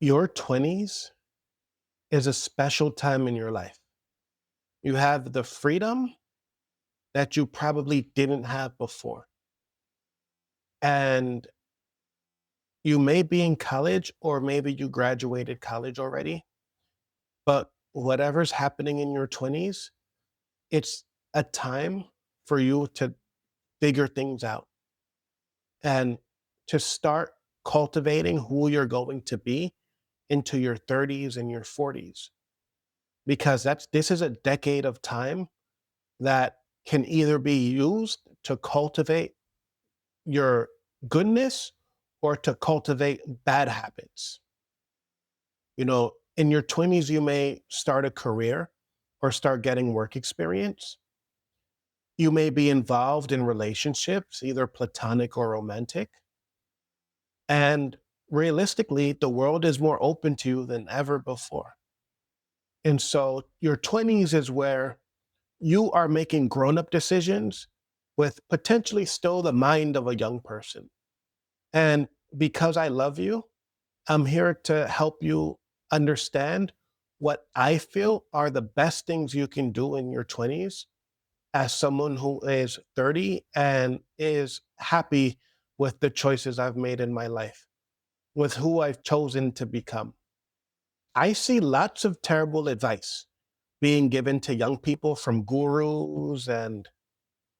Your 20s is a special time in your life. You have the freedom that you probably didn't have before. And you may be in college, or maybe you graduated college already, but whatever's happening in your 20s, it's a time for you to figure things out and to start cultivating who you're going to be into your 30s and your 40s, because this is a decade of time that can either be used to cultivate your goodness or to cultivate bad habits. In your 20s, you may start a career or start getting work experience. You may be involved in relationships, either platonic or romantic. And realistically, the world is more open to you than ever before. And so your 20s is where you are making grown up decisions with potentially still the mind of a young person. And because I love you, I'm here to help you understand what I feel are the best things you can do in your 20s as someone who is 30 and is happy with the choices I've made in my life, with who I've chosen to become. I see lots of terrible advice being given to young people from gurus and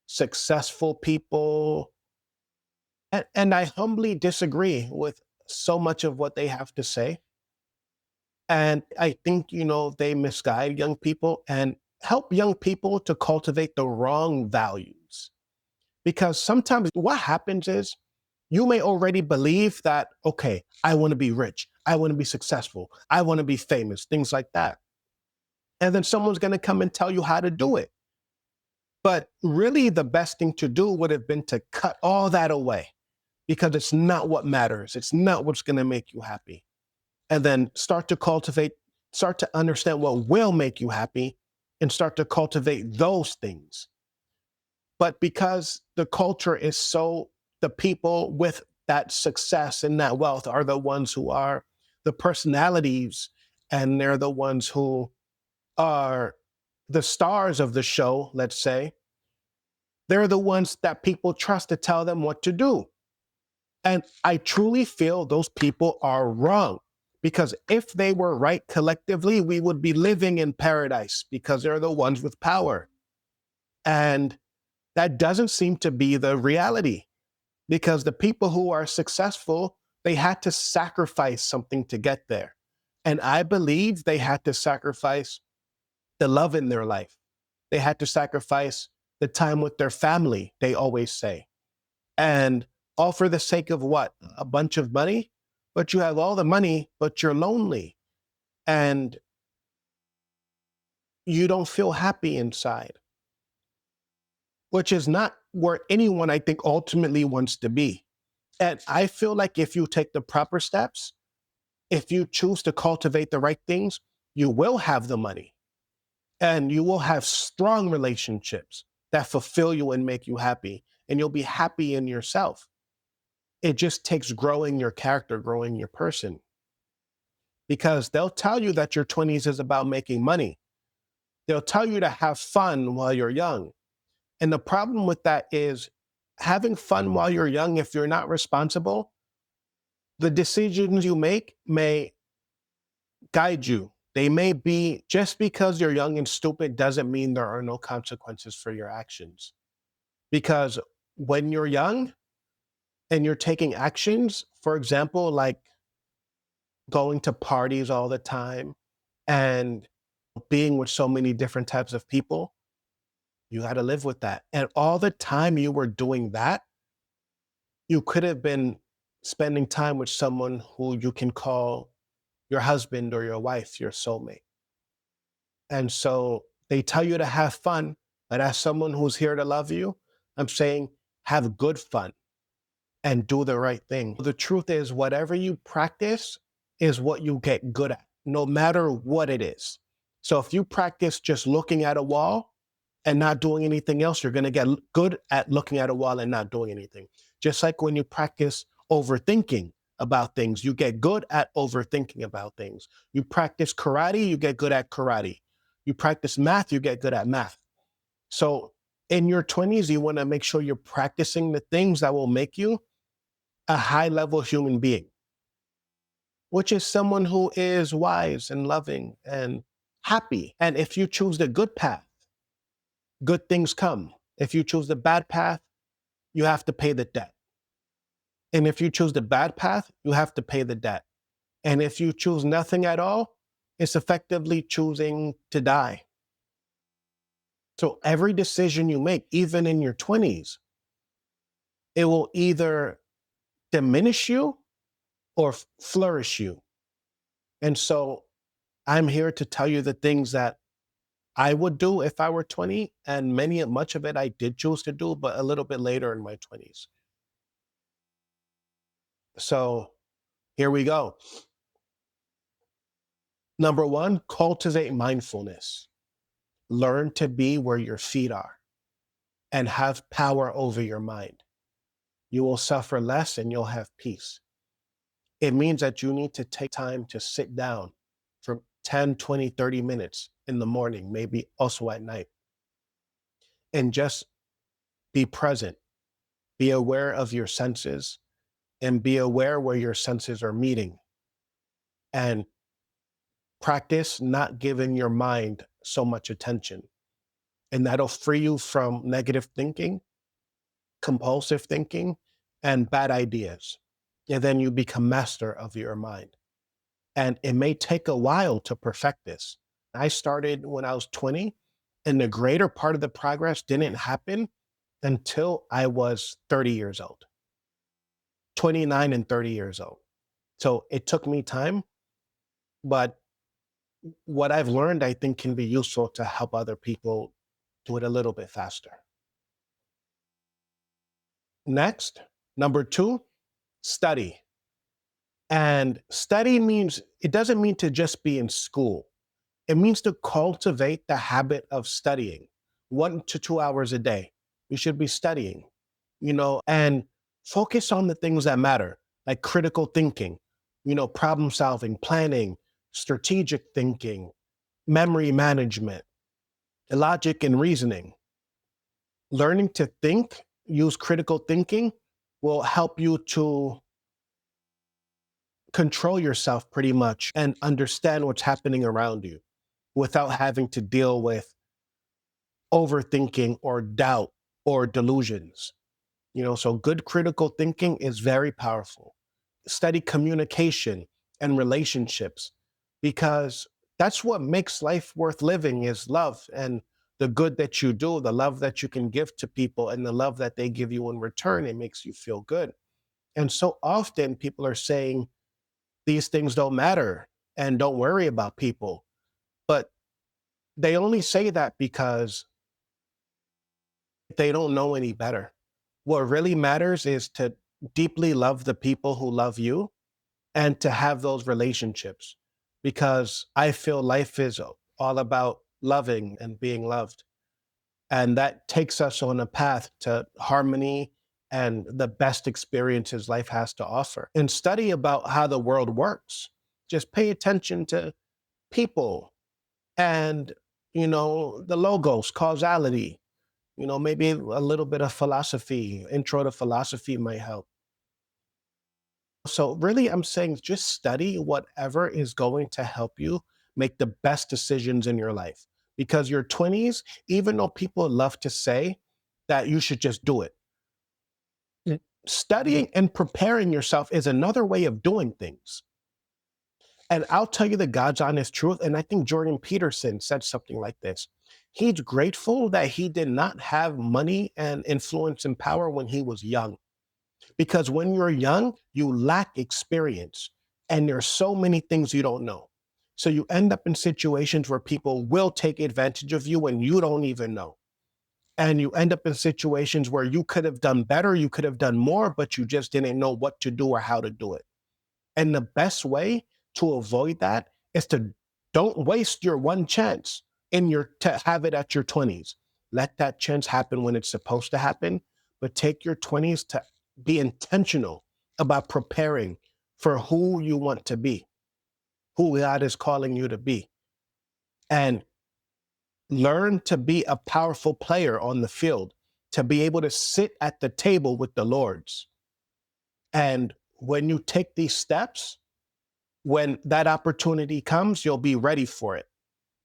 successful people. And I humbly disagree with so much of what they have to say. And I think, they misguide young people and help young people to cultivate the wrong values. Because sometimes what happens is you may already believe that, okay, I want to be rich, I want to be successful, I want to be famous, things like that. And then someone's going to come and tell you how to do it. But really, the best thing to do would have been to cut all that away, because it's not what matters. It's not what's going to make you happy. And then start to understand what will make you happy and start to cultivate those things. But because the culture is the people with that success and that wealth are the ones who are the personalities, and they're the ones who are the stars of the show, let's say. They're the ones that people trust to tell them what to do. And I truly feel those people are wrong, because if they were right collectively, we would be living in paradise because they're the ones with power. And that doesn't seem to be the reality, because the people who are successful, they had to sacrifice something to get there. And I believe they had to sacrifice the love in their life. They had to sacrifice the time with their family, they always say. And all for the sake of what? A bunch of money? But you have all the money, but you're lonely and you don't feel happy inside, which is not where anyone, I think, ultimately wants to be. And I feel like if you take the proper steps, if you choose to cultivate the right things, you will have the money and you will have strong relationships that fulfill you and make you happy. And you'll be happy in yourself. It just takes growing your character, growing your person, because they'll tell you that your 20s is about making money. They'll tell you to have fun while you're young. And the problem with that is having fun while you're young, if you're not responsible, the decisions you make may guide you. They may be, just because you're young and stupid doesn't mean there are no consequences for your actions. Because when you're young and you're taking actions, for example, like going to parties all the time and being with so many different types of people, you got to live with that. And all the time you were doing that, you could have been spending time with someone who you can call your husband or your wife, your soulmate. And so they tell you to have fun. But as someone who's here to love you, I'm saying have good fun and do the right thing. The truth is, whatever you practice is what you get good at, no matter what it is. So if you practice just looking at a wall and not doing anything else, you're going to get good at looking at a wall and not doing anything. Just like when you practice overthinking about things. You get good at overthinking about things. You practice karate, you get good at karate. You practice math, you get good at math. So in your 20s, you want to make sure you're practicing the things that will make you a high level human being, which is someone who is wise and loving and happy. And if you choose the good path, good things come. If you choose the bad path, you have to pay the debt. And if you choose the bad path, you have to pay the debt. And if you choose nothing at all, it's effectively choosing to die. So every decision you make, even in your 20s, it will either diminish you or flourish you. And so I'm here to tell you the things that I would do if I were 20, and much of it I did choose to do, but a little bit later in my 20s. So here we go. Number one, cultivate mindfulness. Learn to be where your feet are and have power over your mind. You will suffer less and you'll have peace. It means that you need to take time to sit down for 10, 20, 30 minutes in the morning, maybe also at night, and just be present. Be aware of your senses and be aware where your senses are meeting. And practice not giving your mind so much attention. And that'll free you from negative thinking, compulsive thinking, and bad ideas. And then you become master of your mind. And it may take a while to perfect this. I started when I was 20, and the greater part of the progress didn't happen until I was 30 years old, 29 and 30 years old. So it took me time, but what I've learned, I think, can be useful to help other people do it a little bit faster. Next, number two, study. And study means, it doesn't mean to just be in school. It means to cultivate the habit of studying 1 to 2 hours a day. You should be studying, and focus on the things that matter, like critical thinking, problem solving, planning, strategic thinking, memory management, logic and reasoning. Learning to think, use critical thinking will help you to control yourself pretty much and understand what's happening around you without having to deal with overthinking or doubt or delusions. So good critical thinking is very powerful. Study communication and relationships, because that's what makes life worth living, is love and the good that you do, the love that you can give to people, and the love that they give you in return. It makes you feel good. And so often people are saying these things don't matter and don't worry about people. But they only say that because they don't know any better. What really matters is to deeply love the people who love you and to have those relationships, because I feel life is all about loving and being loved. And that takes us on a path to harmony and the best experiences life has to offer. And study about how the world works. Just pay attention to people and, the logos, causality, maybe a little bit of philosophy, intro to philosophy might help. So really, I'm saying just study whatever is going to help you make the best decisions in your life. Because your 20s, even though people love to say that you should just do it, studying and preparing yourself is another way of doing things. And I'll tell you the God's honest truth. And I think Jordan Peterson said something like this. He's grateful that he did not have money and influence and power when he was young. Because when you're young, you lack experience and there's so many things you don't know. So you end up in situations where people will take advantage of you and you don't even know. And you end up in situations where you could have done better, you could have done more, but you just didn't know what to do or how to do it. And the best way to avoid that is to don't waste your one chance to have it at your 20s. Let that chance happen when it's supposed to happen, but take your 20s to be intentional about preparing for who you want to be, who God is calling you to be, and learn to be a powerful player on the field, to be able to sit at the table with the Lords. And when you take these steps, when that opportunity comes, you'll be ready for it.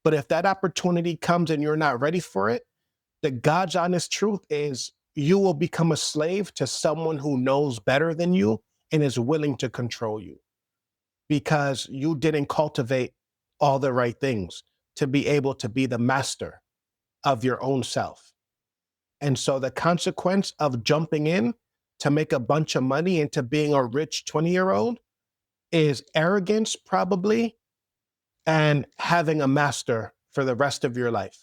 But if that opportunity comes and you're not ready for it, the God's honest truth is you will become a slave to someone who knows better than you and is willing to control you because you didn't cultivate all the right things to be able to be the master of your own self. And so the consequence of jumping in to make a bunch of money into being a rich 20-year-old is arrogance, probably, and having a master for the rest of your life.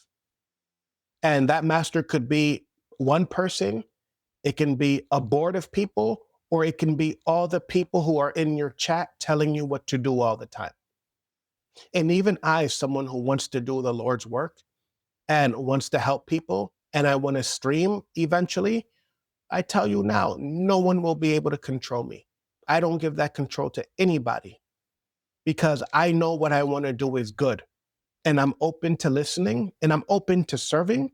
And that master could be one person, it can be a board of people, or it can be all the people who are in your chat telling you what to do all the time. And even I, someone who wants to do the Lord's work and wants to help people, and I want to stream eventually, I tell you now, no one will be able to control me. I don't give that control to anybody because I know what I want to do is good. And I'm open to listening, and I'm open to serving,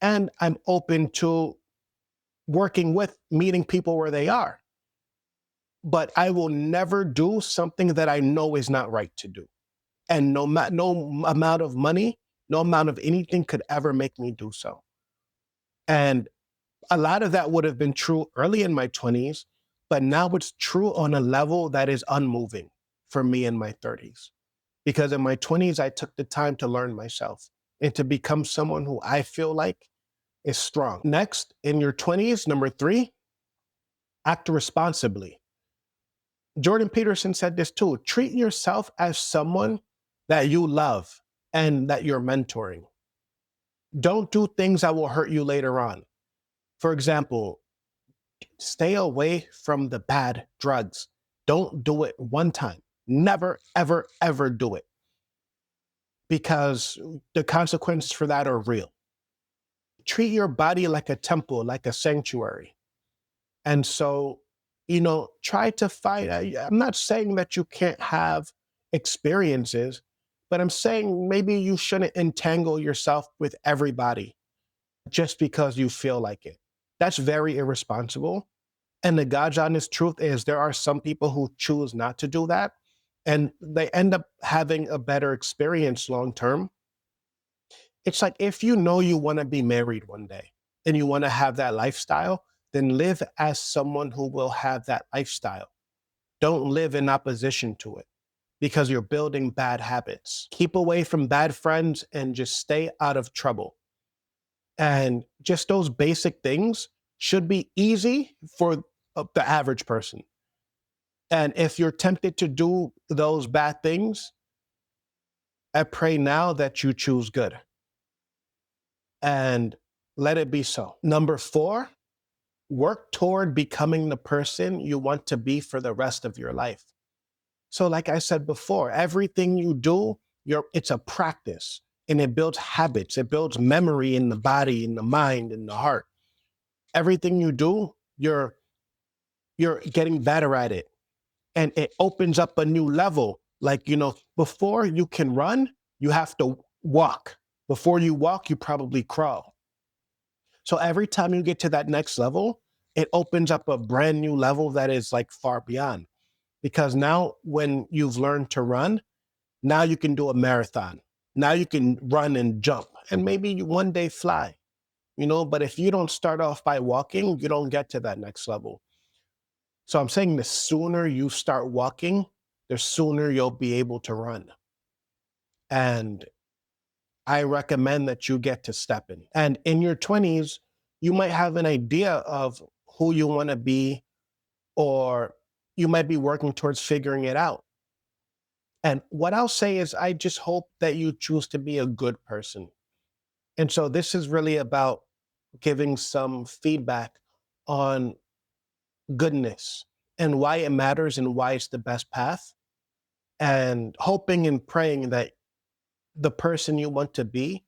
and I'm open to working with meeting people where they are. But I will never do something that I know is not right to do. And no amount of money, no amount of anything could ever make me do so. And a lot of that would have been true early in my 20s, but now it's true on a level that is unmoving for me in my 30s. Because in my 20s, I took the time to learn myself and to become someone who I feel like is strong. Next, in your 20s, number 3, act responsibly. Jordan Peterson said this too: treat yourself as someone that you love and that you're mentoring. Don't do things that will hurt you later on. For example, stay away from the bad drugs. Don't do it one time. Never, ever, ever do it, because the consequences for that are real. Treat your body like a temple, like a sanctuary. And so, try to find, I'm not saying that you can't have experiences, but I'm saying maybe you shouldn't entangle yourself with everybody just because you feel like it. That's very irresponsible. And the God's honest truth is there are some people who choose not to do that, and they end up having a better experience long term. It's like if you know you want to be married one day and you want to have that lifestyle, then live as someone who will have that lifestyle. Don't live in opposition to it because you're building bad habits. Keep away from bad friends and just stay out of trouble. And just those basic things should be easy for the average person. And if you're tempted to do those bad things, I pray now that you choose good and let it be so. Number 4, work toward becoming the person you want to be for the rest of your life. So like I said before, everything you do, it's a practice, and it builds habits. It builds memory in the body, in the mind, in the heart. Everything you do, you're getting better at it. And it opens up a new level. Like, before you can run, you have to walk. Before you walk, you probably crawl. So every time you get to that next level, it opens up a brand new level that is like far beyond. Because now when you've learned to run, now you can do a marathon. Now you can run and jump, and maybe you one day fly, but if you don't start off by walking, you don't get to that next level. So I'm saying the sooner you start walking, the sooner you'll be able to run. And I recommend that you get to stepping. And in your 20s, you might have an idea of who you want to be, or you might be working towards figuring it out. And what I'll say is, I just hope that you choose to be a good person. And so this is really about giving some feedback on goodness and why it matters and why it's the best path, and hoping and praying that the person you want to be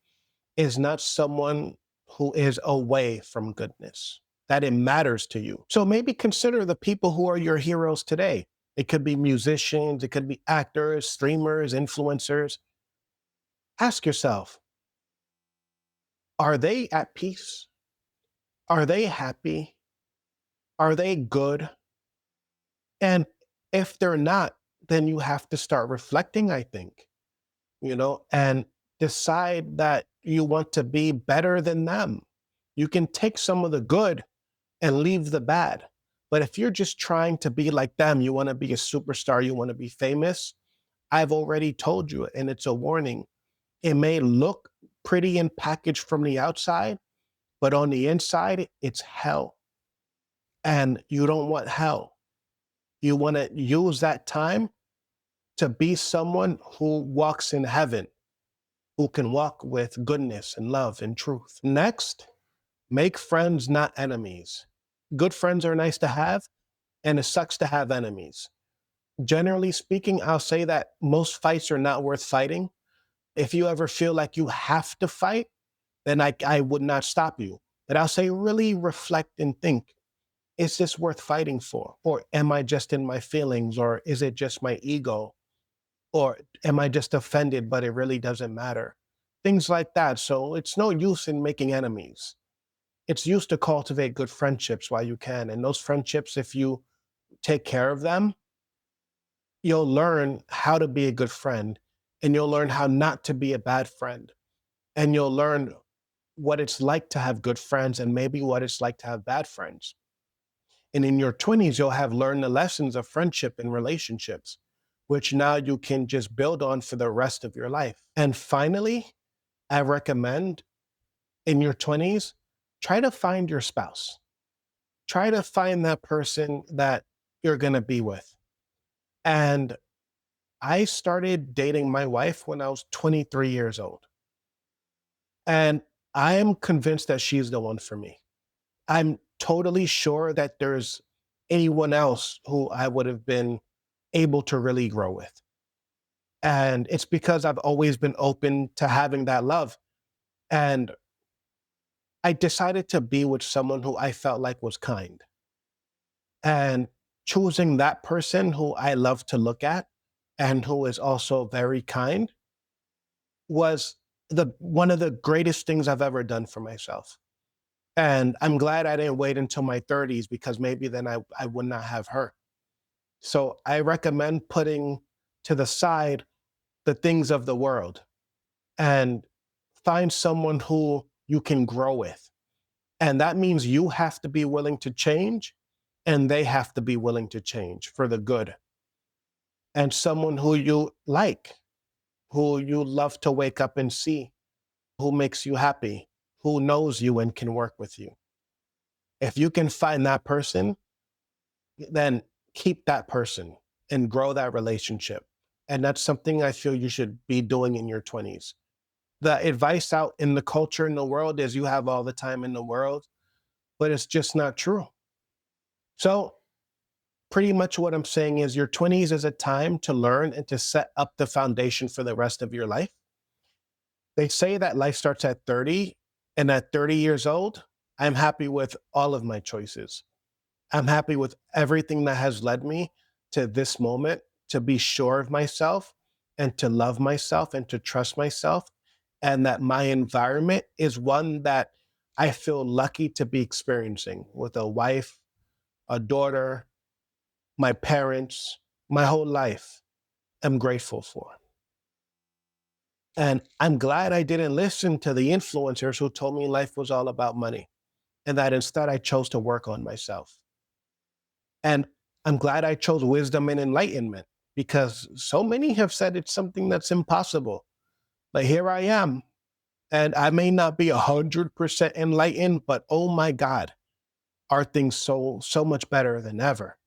is not someone who is away from goodness, that it matters to you. So maybe consider the people who are your heroes today. It could be musicians, it could be actors, streamers, influencers. Ask yourself, are they at peace? Are they happy? Are they good? And if they're not, then you have to start reflecting, I think, and decide that you want to be better than them. You can take some of the good and leave the bad. But if you're just trying to be like them, you want to be a superstar, you want to be famous, I've already told you, and it's a warning. It may look pretty and packaged from the outside, but on the inside, it's hell. And you don't want hell. You want to use that time to be someone who walks in heaven, who can walk with goodness and love and truth. Next, make friends, not enemies. Good friends are nice to have, and it sucks to have enemies. Generally speaking, I'll say that most fights are not worth fighting. If you ever feel like you have to fight, then I would not stop you. But I'll say really reflect and think, is this worth fighting for? Or am I just in my feelings? Or is it just my ego? Or am I just offended, but it really doesn't matter? Things like that. So it's no use in making enemies. It's used to cultivate good friendships while you can. And those friendships, if you take care of them, you'll learn how to be a good friend, and you'll learn how not to be a bad friend. And you'll learn what it's like to have good friends and maybe what it's like to have bad friends. And in your 20s, you'll have learned the lessons of friendship and relationships, which now you can just build on for the rest of your life. And finally, I recommend in your 20s, try to find your spouse. Try to find that person that you're going to be with. And I started dating my wife when I was 23 years old. And I am convinced that she's the one for me. I'm totally sure that there's anyone else who I would have been able to really grow with. And it's because I've always been open to having that love. And I decided to be with someone who I felt like was kind. And choosing that person who I love to look at and who is also very kind was the one of the greatest things I've ever done for myself. And I'm glad I didn't wait until my 30s because maybe then I would not have her. So I recommend putting to the side the things of the world and find someone who you can grow with. And that means you have to be willing to change and they have to be willing to change for the good. And someone who you like, who you love to wake up and see, who makes you happy, who knows you and can work with you. If you can find that person, then keep that person and grow that relationship. And that's something I feel you should be doing in your 20s. The advice out in the culture in the world is you have all the time in the world, but it's just not true. So, pretty much what I'm saying is your 20s is a time to learn and to set up the foundation for the rest of your life. They say that life starts at 30, and at 30 years old, I'm happy with all of my choices. I'm happy with everything that has led me to this moment, to be sure of myself and to love myself and to trust myself. And that my environment is one that I feel lucky to be experiencing with a wife, a daughter, my parents, my whole life. I'm grateful for. And I'm glad I didn't listen to the influencers who told me life was all about money and that instead I chose to work on myself. And I'm glad I chose wisdom and enlightenment because so many have said it's something that's impossible. But here I am. And I may not be 100% enlightened, but oh my God, are things so much better than ever?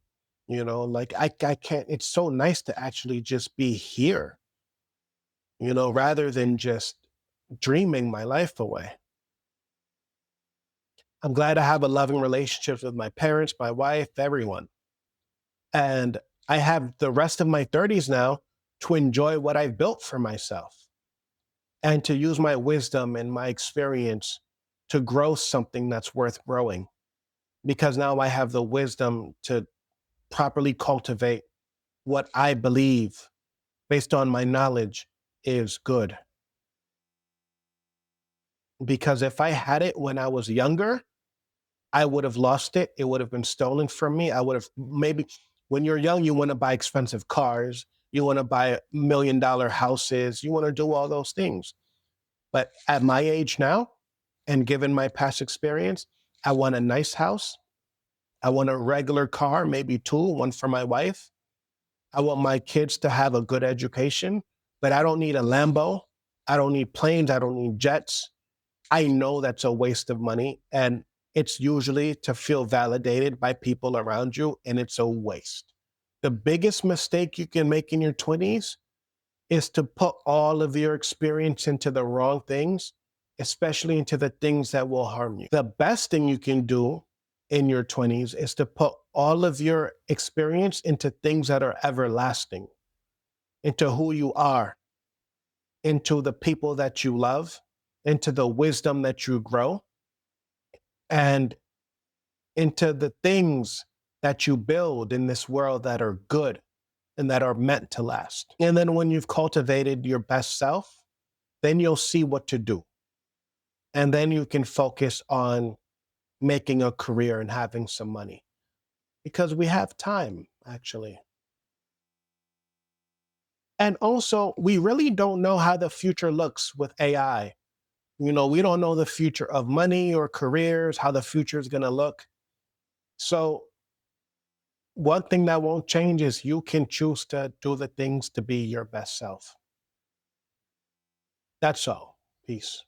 Like I can't, it's so nice to actually just be here, rather than just dreaming my life away. I'm glad I have a loving relationship with my parents, my wife, everyone. And I have the rest of my 30s now to enjoy what I've built for myself and to use my wisdom and my experience to grow something that's worth growing. Because now I have the wisdom to properly cultivate what I believe based on my knowledge is good. Because if I had it when I was younger, I would have lost it. It would have been stolen from me. I would have maybe, when you're young, you want to buy expensive cars, you want to buy $1 million houses, you want to do all those things. But at my age now, and given my past experience, I want a nice house. I want a regular car, maybe two, one for my wife. I want my kids to have a good education, but I don't need a Lambo. I don't need planes. I don't need jets. I know that's a waste of money. And it's usually to feel validated by people around you, and it's a waste. The biggest mistake you can make in your 20s is to put all of your experience into the wrong things, especially into the things that will harm you. The best thing you can do in your 20s is to put all of your experience into things that are everlasting, into who you are, into the people that you love, into the wisdom that you grow, and into the things that you build in this world that are good and that are meant to last. And then when you've cultivated your best self, then you'll see what to do. And then you can focus on making a career and having some money because we have time, actually. And also, we really don't know how the future looks with AI. We don't know the future of money or careers, how the future is going to look. So, one thing that won't change is you can choose to do the things to be your best self. That's all. Peace.